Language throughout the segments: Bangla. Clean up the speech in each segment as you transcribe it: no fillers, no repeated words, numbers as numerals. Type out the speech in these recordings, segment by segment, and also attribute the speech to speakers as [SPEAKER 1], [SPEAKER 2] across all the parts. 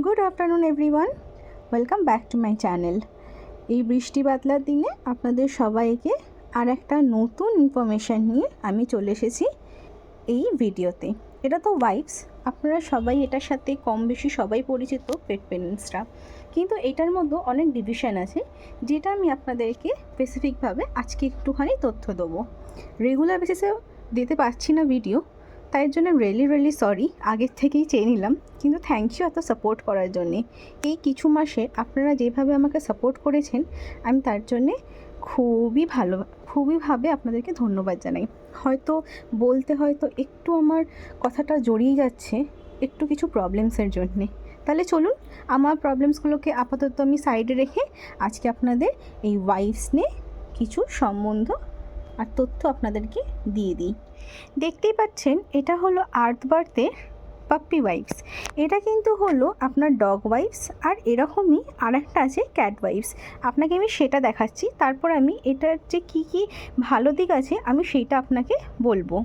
[SPEAKER 1] Good afternoon everyone, welcome back to my channel. এই বৃষ্টি বাদলার দিনে আপনাদের সবাইকে আর একটা নতুন ইনফরমেশান নিয়ে আমি চলে এসেছি এই ভিডিওতে। এটা তো ওয়াইপস, আপনারা সবাই এটার সাথে কম বেশি সবাই পরিচিত, পেট পেরেন্টসরা। কিন্তু এটার মধ্যে অনেক ডিভিশন আছে, যেটা আমি আপনাদেরকে স্পেসিফিকভাবে আজকে একটুখানি তথ্য দেবো। রেগুলার বেসিসে দিতে পারছি না ভিডিও, তাই জন্য রিয়েলি সরি, আগের থেকেই চেয়ে নিলাম। কিন্তু থ্যাংক ইউ এত সাপোর্ট করার জন্যে। এই কিছু মাসে আপনারা যেভাবে আমাকে সাপোর্ট করেছেন, আমি তার জন্যে খুবইভাবে আপনাদেরকে ধন্যবাদ জানাই। হয়তো বলতে একটু আমার কথাটা জড়িয়ে যাচ্ছে একটু কিছু প্রবলেমসের জন্যে। তাহলে চলুন, আমার প্রবলেমসগুলোকে আপাতত আমি সাইডে রেখে আজকে আপনাদের এই ওয়াইফস নিয়ে কিছু সম্বন্ধ আর তথ্য আপনাদেরকে দিয়ে দিই। দেখতেই পাচ্ছেন, এটা হলো আর্থবার্থের পাপ্পি ওয়াইপস। এটা কিন্তু হলো আপনার ডগ ওয়াইপস, আর এরকমই আরেকটা আছে ক্যাট ওয়াইপস। আপনাকে আমি সেটা দেখাচ্ছি, তারপর আমি এটার যে কী ভালো দিক আছে আমি সেইটা আপনাকে বলবো।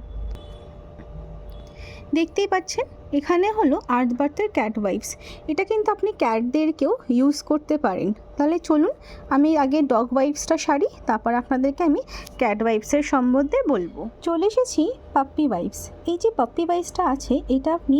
[SPEAKER 1] দেখতেই পাচ্ছেন, এখানে হলো আর্থবার্থের ক্যাট ওয়াইপস। এটা কিন্তু আপনি ক্যাটদেরকেও ইউজ করতে পারেন। তাহলে চলুন, আমি আগে ডগ ওয়াইপসটা সারি, তারপর আপনাদেরকে আমি ক্যাট ওয়াইপসের সম্বন্ধে বলবো। চলে এসেছি পাপ্পি ওয়াইপস। এই যে পাপ্পি ওয়াইপসটা আছে, এটা আপনি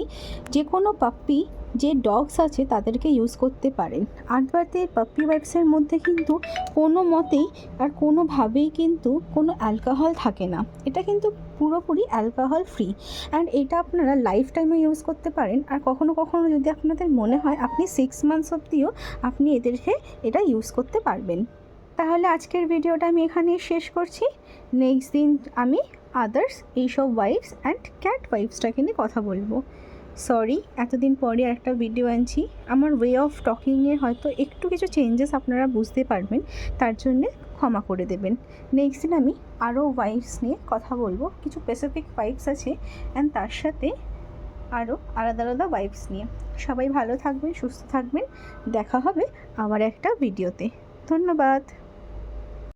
[SPEAKER 1] যে কোনো পাপ্পি যে ডগস আছে তাদেরকে ইউজ করতে পারেন। আর্থবার্থের পাপ্পি ওয়াইপসের মধ্যে কিন্তু কোনো মতেই আর কোনোভাবেই কিন্তু কোনো অ্যালকোহল থাকে না। এটা কিন্তু পুরোপুরি অ্যালকোহল ফ্রি, অ্যান্ড এটা আপনারা লাইফ টাইমে ইউজ করতে পারেন। আর কখনো কখনো যদি আপনাদের মনে হয়, আপনি 6 মান্থস অবধিও আপনি এদেরকে এটা ইউজ করতে পারবেন। তাহলে আজকের ভিডিওটা আমি এখানেই শেষ করছি। নেক্সট দিন আমি আদার্স এইসব ওয়াইফস অ্যান্ড ক্যাট ওয়াইফসটাকে নিয়ে কথা বলবো। সরি, এতদিন পরে একটা ভিডিও আনছি। আমার ওয়ে অফ টকিংয়ের হয়তো একটু কিছু চেঞ্জেস আপনারা বুঝতে পারবেন, তার জন্যে ক্ষমা করে দেবেন। নেক্সট দিন আমি আরও ওয়াইফস নিয়ে কথা বলবো। কিছু স্পেসিফিক ওয়াইফস আছে, অ্যান্ড তার সাথে আরও আলাদা ওয়াইফস নিয়ে। সবাই ভালো থাকবেন, সুস্থ থাকবেন। দেখা হবে আবার একটা ভিডিওতে। ধন্যবাদ।